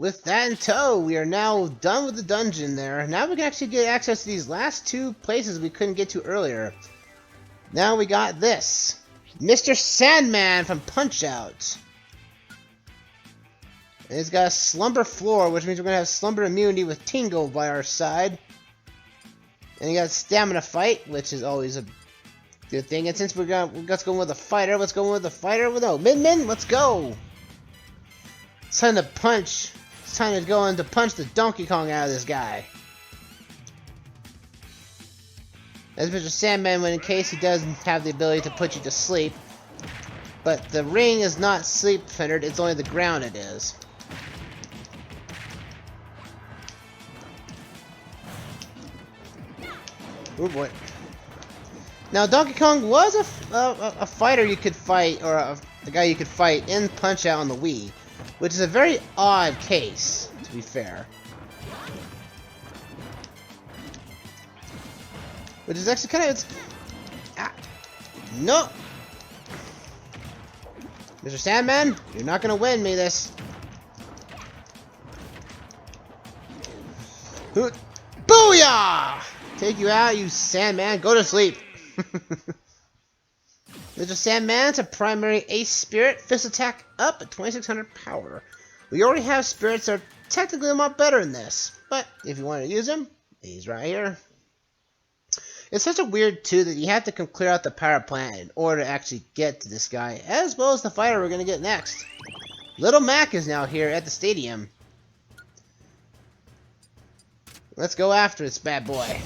with that in tow, we are now done with the dungeon there. Now we can actually get access to these last two places we couldn't get to earlier. Now we got this. Mr. Sandman from Punch-Out! And he's got a Slumber Floor, which means we're going to have Slumber Immunity with Tingle by our side. And he got Stamina Fight, which is always a good thing. And since let's go with a fighter. Let's go with a fighter. No, Min, let's go! It's time to punch. It's time to go in to punch the Donkey Kong out of this guy. That's Mr. Sandman, when in case he doesn't have the ability to put you to sleep. But the ring is not sleep-centered, it's only the ground it is. Oh boy. Now Donkey Kong was a fighter you could fight, or a guy you could fight in Punch-Out on the Wii. Which is a very odd case, to be fair. Which is actually kind of... No! Mr. Sandman, you're not gonna win me this. Booyah! Take you out, you Sandman. Go to sleep. Mr. Sandman's a primary ace spirit. Fist attack up at 2600 power. We already have spirits that are technically a lot better than this. But if you want to use him, he's right here. It's such a weird too that you have to clear out the power plant in order to actually get to this guy, as well as the fighter we're going to get next. Little Mac is now here at the stadium. Let's go after this bad boy.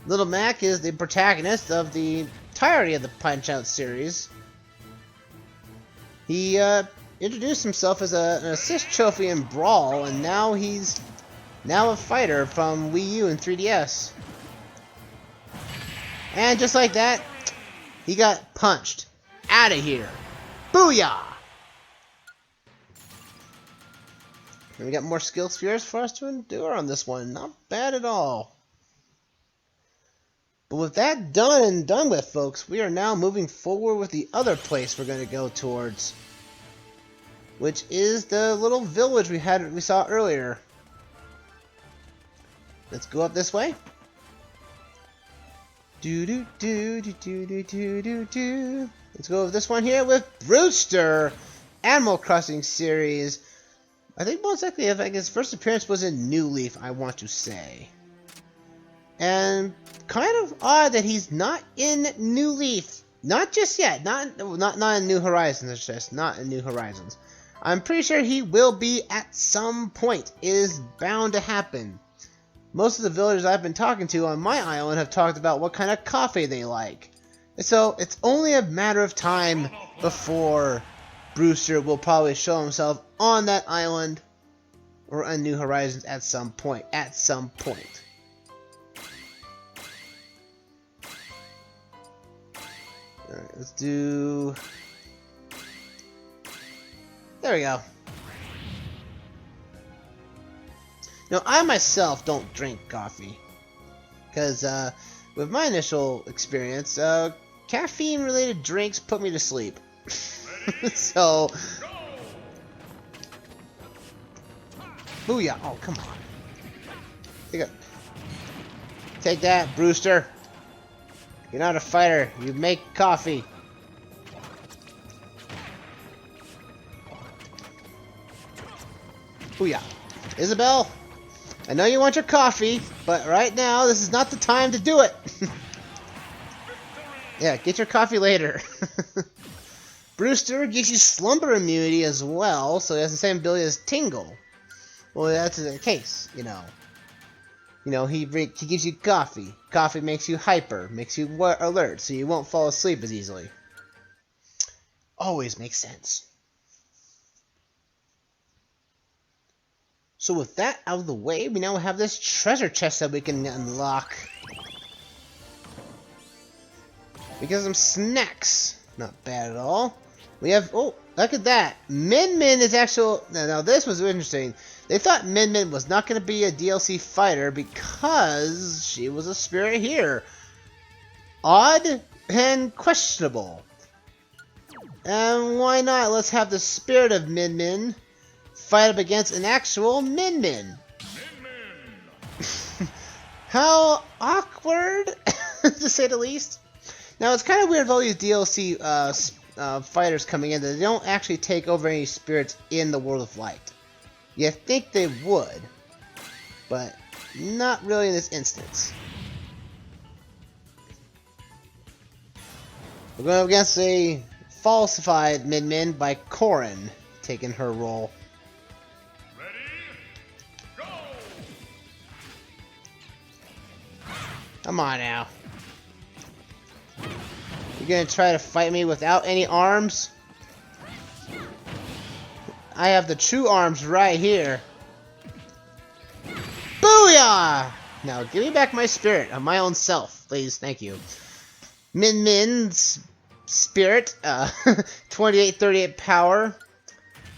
Little Mac is the protagonist of the entirety of the Punch-Out series. He introduced himself as an assist trophy in Brawl, and now he's a fighter from Wii U and 3DS. And just like that, he got punched. Out of here. Booyah! And we got more skill spheres for us to endure on this one. Not bad at all. But with that done and done with, folks, we are now moving forward with the other place we're going to go towards, which is the little village we saw earlier. Let's go up this way. Let's go with this one here with Brewster, Animal Crossing series. I think most likely, his first appearance was in New Leaf, I want to say. And kind of odd that he's not in New Leaf. Not just yet. Not in New Horizons. It's just not in New Horizons. I'm pretty sure he will be at some point. It is bound to happen. Most of the villagers I've been talking to on my island have talked about what kind of coffee they like. And so it's only a matter of time before Brewster will probably show himself on that island or on New Horizons at some point. Alright, let's do... There we go. Now, I myself don't drink coffee. Because, with my initial experience, caffeine-related drinks put me to sleep. So... Booyah! Oh, come on. Take that, Brewster. You're not a fighter. You make coffee. Booyah. Isabelle, I know you want your coffee, but right now, this is not the time to do it. Yeah, get your coffee later. Brewster gives you slumber immunity as well, so he has the same ability as Tingle. Well, that's the case, you know. You know, he gives you coffee. Coffee makes you hyper, makes you alert, so you won't fall asleep as easily. Always makes sense. So with that out of the way, we now have this treasure chest that we can unlock. We get some snacks. Not bad at all. We have... Oh, look at that. Min is actual... Now this was interesting. They thought Min was not going to be a DLC fighter because she was a spirit here. Odd and questionable. And why not? Let's have the spirit of Min fight up against an actual Min. How awkward, to say the least. Now, it's kind of weird with all these DLC fighters coming in that they don't actually take over any spirits in the World of Light. You think they would, but not really in this instance. We're going up against a falsified Min by Corrin, taking her role. Come on now. You're gonna try to fight me without any arms? I have the true arms right here. Booyah! Now give me back my spirit of my own self, please. Thank you. Min's spirit, 2838 power.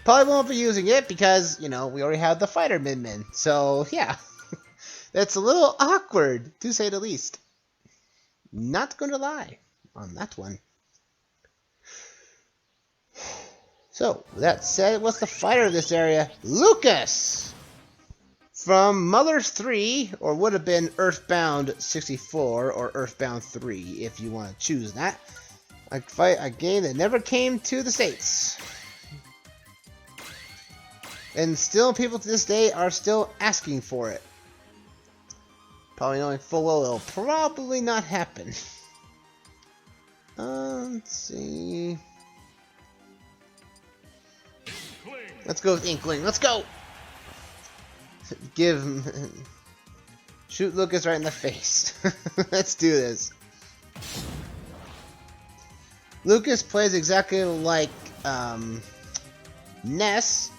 Probably won't be using it because, you know, we already have the fighter Min. So, yeah. That's a little awkward, to say the least. Not gonna lie on that one. So, with that said, what's the fighter of this area? Lucas! From Mother's 3, or would have been Earthbound 64, or Earthbound 3, if you want to choose that. I fight a game that never came to the States. And still, people to this day are still asking for it. Probably knowing full well it'll probably not happen. Let's see. Let's go with Inkling. Let's go! Give him... Shoot Lucas right in the face. Let's do this. Lucas plays exactly like Ness.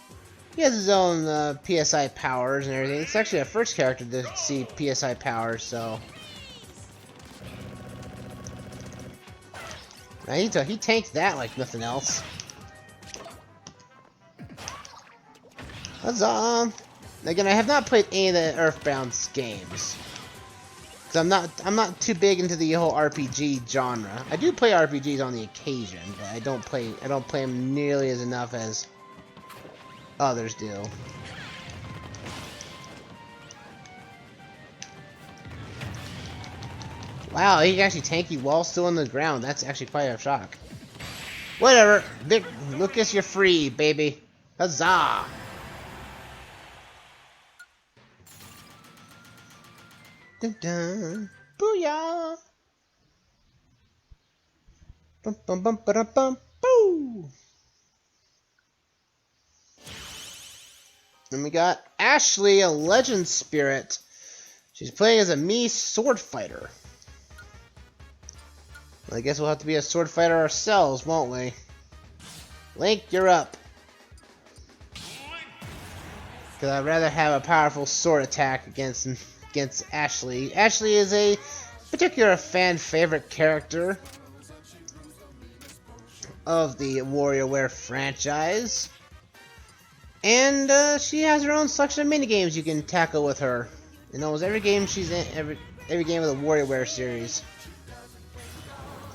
He has his own PSI powers and everything. It's actually the first character to see PSI powers, so... Now he tanked that like nothing else. Huzzah! Again, I have not played any of the Earthbound games. So I'm not too big into the whole RPG genre. I do play RPGs on the occasion, but I don't play them nearly as enough as others do. Wow, he can actually tank you while still on the ground. That's actually quite a shock. Whatever. Lucas, you're free, baby. Huzzah! Dun dun. Booyah! Bum bum bum ba bum boo! Then we got Ashley, a legend spirit. She's playing as a Mii sword fighter. Well, I guess we'll have to be a sword fighter ourselves, won't we? Link, you're up. Because I'd rather have a powerful sword attack against Ashley. Ashley is a particular fan favorite character of the WarioWare franchise. And she has her own selection of minigames you can tackle with her. In almost every game she's in, every game of the WarioWare series.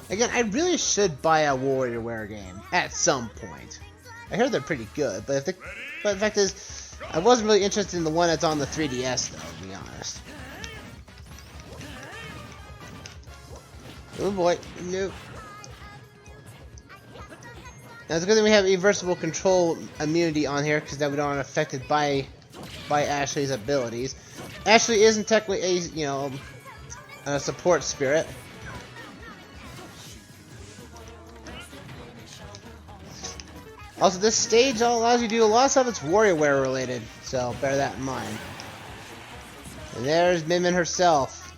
Again, I really should buy a WarioWare game at some point. I heard they're pretty good, but the fact is, I wasn't really interested in the one that's on the 3DS though, to be honest. Oh boy, nope. Now it's good that we have reversible control immunity on here, because that we don't get affected by Ashley's abilities. Ashley isn't technically a support spirit. Also, this stage allows you to do a lot of stuff that's WarioWare related, so bear that in mind. And there's Min herself.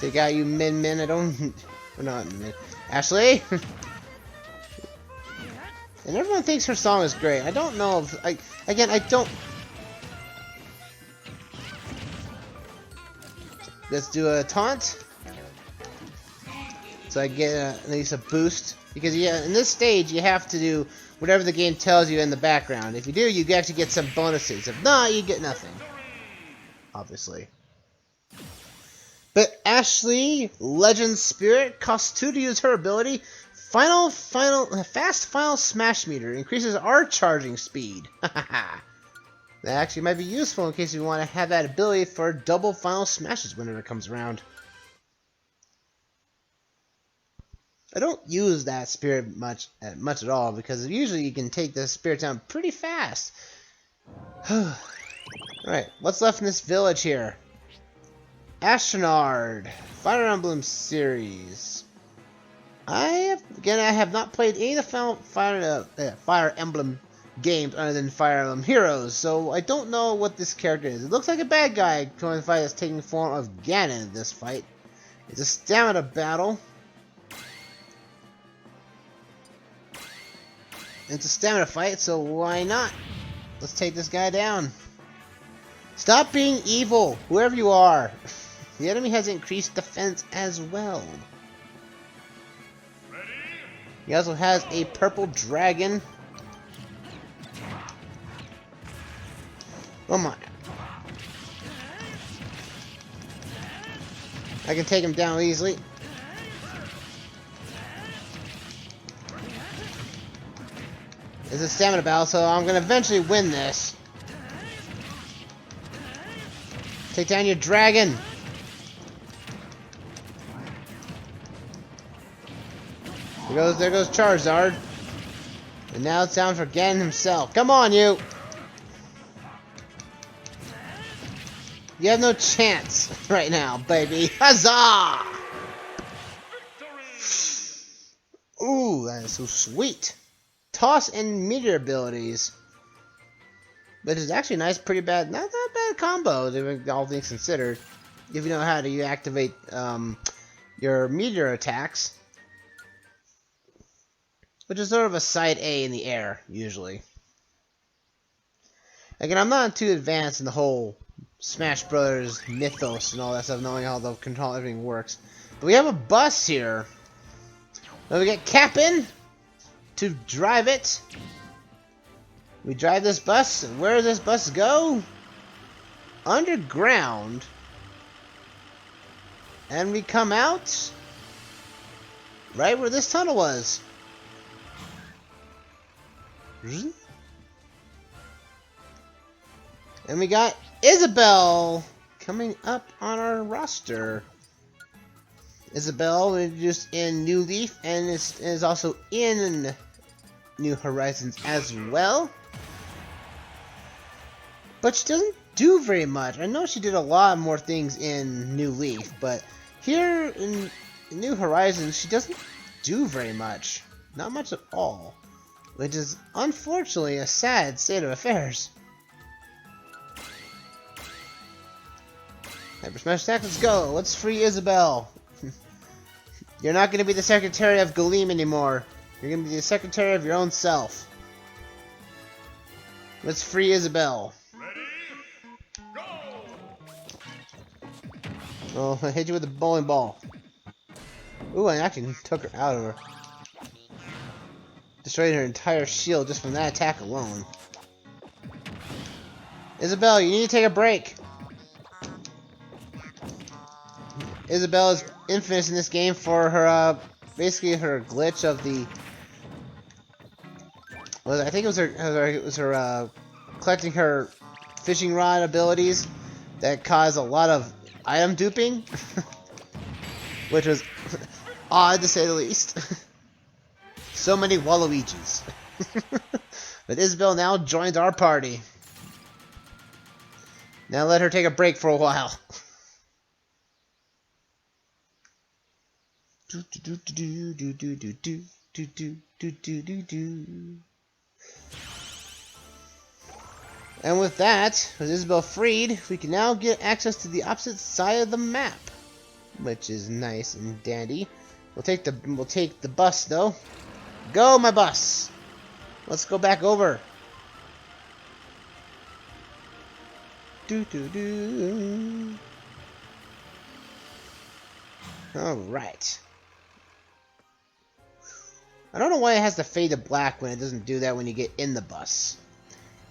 Take out you Min. I don't... Or not Min. Ashley? And everyone thinks her song is great. I don't know if... I don't... Let's do a taunt. So I get at least a boost. Because yeah, in this stage, you have to do whatever the game tells you in the background. If you do, you actually get some bonuses. If not, you get nothing. Obviously. But Ashley, Legend Spirit, costs 2 to use her ability, Fast final smash meter increases our charging speed. That actually might be useful in case you want to have that ability for double final smashes whenever it comes around. I don't use that spirit much at all because usually you can take the spirit down pretty fast. Alright, what's left in this village here? Astronard, Fire Emblem series. I have not played any of the Fire Emblem games other than Fire Emblem Heroes, so I don't know what this character is. It looks like a bad guy going to fight that's taking the form of Ganon in this fight. It's a stamina battle. It's a stamina fight, so why not? Let's take this guy down. Stop being evil, whoever you are. The enemy has increased defense as well. He also has a purple dragon. Oh my. I can take him down easily. It's a stamina battle, so I'm gonna eventually win this. Take down your dragon. There goes Charizard. And now it's time for Ganon himself. Come on, you! You have no chance right now, baby. Huzzah! Ooh, that is so sweet. Toss and meteor abilities. But it's actually a nice, pretty bad, not that bad combo, all things considered. If you know how to activate your meteor attacks. Which is sort of a side A in the air, usually. Again, I'm not too advanced in the whole Smash Brothers mythos and all that stuff, knowing how the control everything works. But we have a bus here. Now we get Cap'n to drive it. We drive this bus. Where does this bus go? Underground. And we come out right where this tunnel was. And we got Isabelle coming up on our roster. Isabelle introduced in New Leaf and is also in New Horizons as well. But she doesn't do very much. I know she did a lot more things in New Leaf, but here in New Horizons she doesn't do very much. Not much at all. Which is unfortunately a sad state of affairs. Hyper Smash Attack, let's go! Let's free Isabelle! You're not going to be the secretary of Galeem anymore. You're going to be the secretary of your own self. Let's free Isabelle. Ready? Go! Oh, I hit you with a bowling ball. Ooh, I actually took her out of her. Destroyed her entire shield just from that attack alone. Isabelle, you need to take a break. Isabelle is infamous in this game for her, basically her glitch of the. Well, I think it was her collecting her fishing rod abilities that caused a lot of item duping, which was odd to say the least. So many Waluigi's. But Isabelle now joins our party. Now let her take a break for a while. And with that, with Isabelle freed, we can now get access to the opposite side of the map, which is nice and dandy. We'll take the bus though. Go, my bus! Let's go back over. Alright. I don't know why it has to fade to black when it doesn't do that when you get in the bus.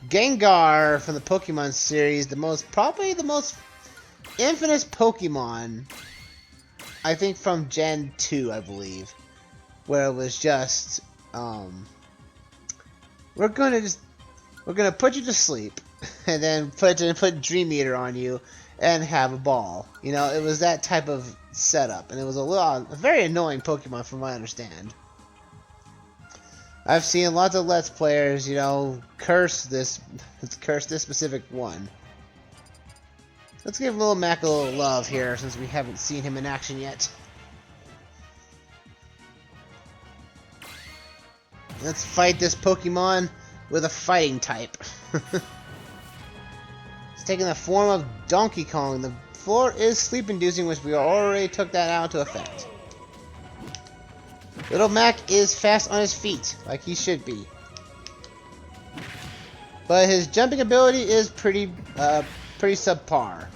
Gengar from the Pokemon series, probably the most infamous Pokemon, I think from Gen 2, I believe. where it was just, we're gonna put you to sleep, and then put Dream Eater on you, and have a ball. You know, it was that type of setup, and it was a very annoying Pokemon from what I understand. I've seen lots of Let's Players, you know, curse this specific one. Let's give Little Mac a little love here, since we haven't seen him in action yet. Let's fight this Pokemon with a fighting type. It's taking the form of Donkey Kong. The floor is sleep-inducing, which we already took that out into effect. Little Mac is fast on his feet, like he should be. But his jumping ability is pretty subpar.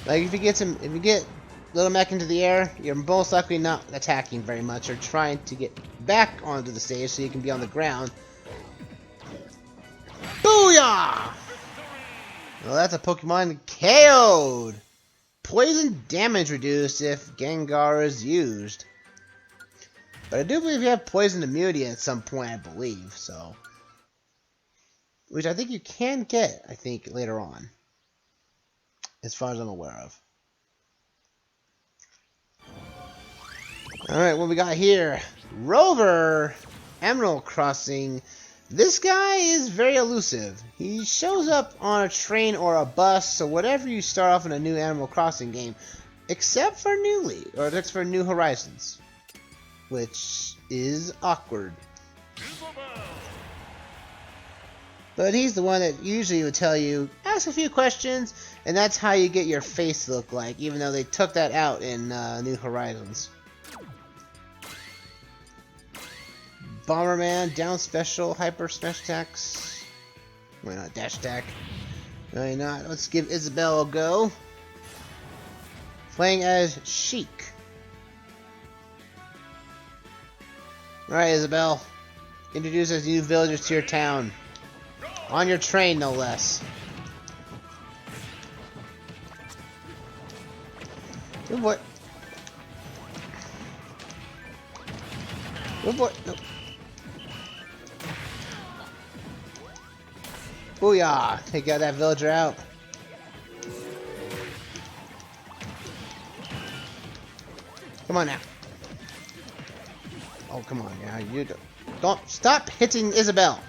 Like if you get Little Mac into the air, you're most likely not attacking very much or trying to get back onto the stage so you can be on the ground. Booyah! Well, that's a Pokemon KO'd. Poison damage reduced if Gengar is used. But I do believe you have poison immunity at some point, I believe, so. Which I think you can get, I think, later on. As far as I'm aware of. Alright, what we got here? Rover! Emerald Crossing. This guy is very elusive. He shows up on a train or a bus, so whatever you start off in a new Animal Crossing game, except for New Horizons, which is awkward. But he's the one that usually would tell you, ask a few questions, and that's how you get your face to look like, even though they took that out in New Horizons. Bomberman, down special, hyper smash attacks. Why not dash attack? Why not? Let's give Isabelle a go. Playing as Sheik. Alright, Isabelle. Introduce us new villagers to your town. On your train, no less. Good boy. Good boy. No. Booyah! Take out that villager out. Come on now. Oh, come on now. You don't stop hitting Isabelle.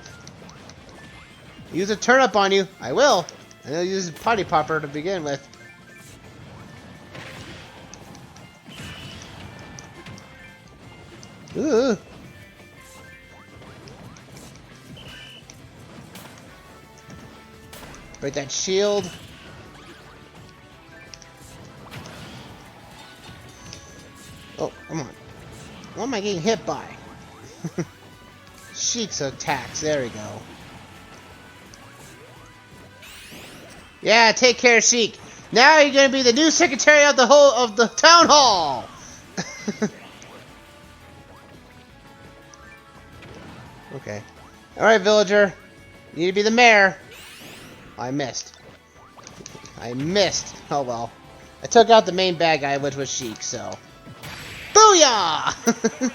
Use a turnip on you. I will. And I'll use a potty popper to begin with. Ooh. Break that shield. Oh, come on. What am I getting hit by? Sheik's attacks. There we go. Yeah, take care, Sheik. Now you're gonna be the new secretary of the town hall. Okay. All right, villager. You need to be the mayor. I missed. I missed. Oh well. I took out the main bad guy, which was Sheik. So. Booyah!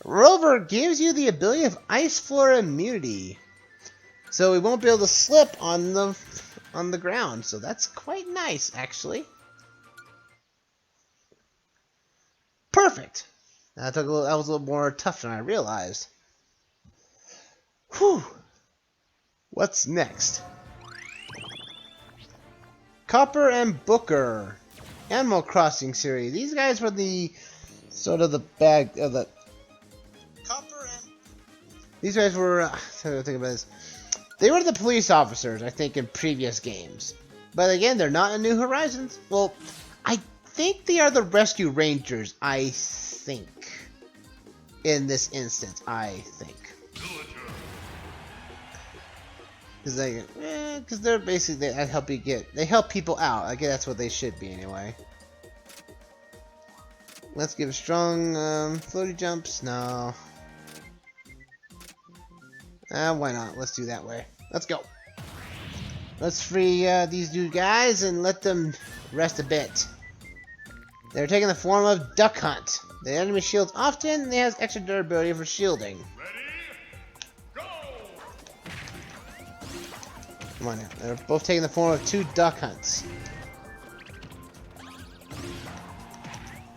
Rover gives you the ability of ice floor immunity. So we won't be able to slip on the ground. So that's quite nice, actually. Perfect. That was a little more tough than I realized. Whew. What's next? Copper and Booker. Animal Crossing series. These guys were the sort of the bag of the Copper and these guys were trying to think about this. They were the police officers, I think, in previous games. But again, they're not in New Horizons. Well, I think they are the Rescue Rangers, I think. In this instance, I think. Because they're basically, they help people out. I guess that's what they should be anyway. Let's give strong floaty jumps. No. Why not? Let's do that way. Let's go. Let's free these two guys and let them rest a bit. They're taking the form of Duck Hunt. The enemy shields often, and it has extra durability for shielding. Come on now. They're both taking the form of 2 Duck Hunts.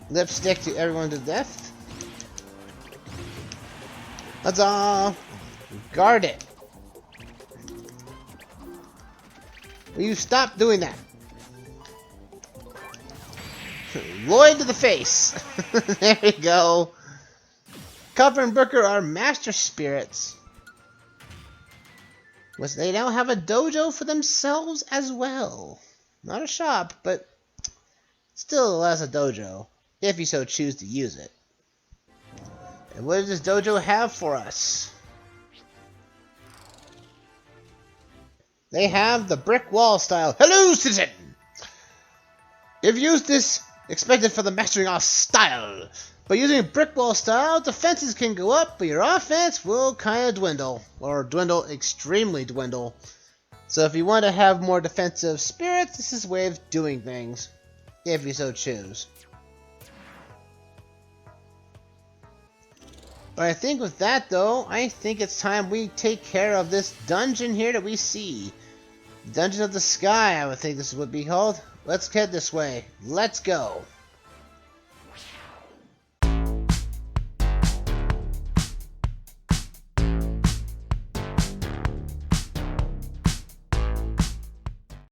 Lipstick to everyone to death. Huzzah! Guard it! Will you stop doing that? Lloyd to the face! There we go. Copper and Brooker are master spirits. Which they now have a dojo for themselves as well. Not a shop, but still as a dojo, if you so choose to use it. And what does this dojo have for us? They have the brick wall style. Hello, citizen! If you use this, expected for the mastering our style. By using brick wall style, defenses can go up, but your offense will kind of dwindle. Or dwindle, extremely dwindle. So if you want to have more defensive spirits, this is a way of doing things. If you so choose. But I think with that though, I think it's time we take care of this dungeon here that we see. Dungeon of the Sky, I would think this would be called. Let's head this way. Let's go.